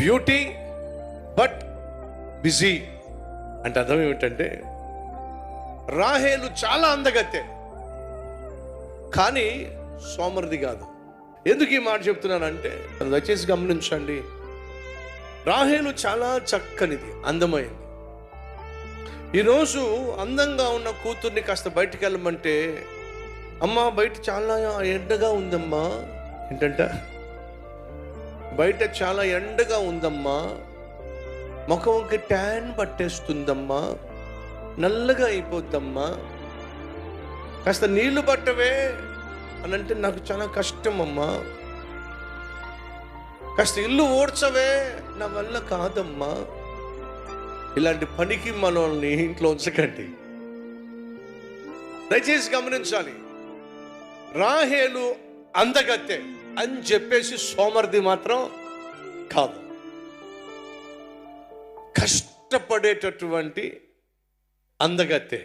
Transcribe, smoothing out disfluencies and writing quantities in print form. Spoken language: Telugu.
బ్యూటీ బట్ బిజీ అంటే అర్థం ఏమిటంటే, రాహేలు చాలా అందగత్తె కానీ సోమరిది కాదు. ఎందుకు ఈ మాట చెప్తున్నానంటే, దయచేసి గమనించండి. రాహేలు చాలా చక్కనిది, అందమైంది. ఈరోజు అందంగా ఉన్న కూతుర్ని కాస్త బయటికి వెళ్ళమంటే, అమ్మా బయట చాలా ఎండగా ఉందమ్మా, ఏంటంట బయట చాలా ఎండగా ఉందమ్మా, ముఖంకి ట్యాన్ పట్టేస్తుందమ్మా, నల్లగా అయిపోద్దమ్మా, కాస్త నీళ్లు పట్టవే అని అంటే నాకు చాలా కష్టం అమ్మా, కాస్త ఇల్లు ఓడ్చవే నా వల్ల కాదమ్మా. ఇలాంటి పనికి మనల్ని ఇంట్లో ఉంచకండి. దయచేసి గమనించాలి. రాహేలు అందగత్తె అని చెప్పేసి సోమరిది మాత్రం కాదు. కష్టపడేటటువంటి అందగత్తె.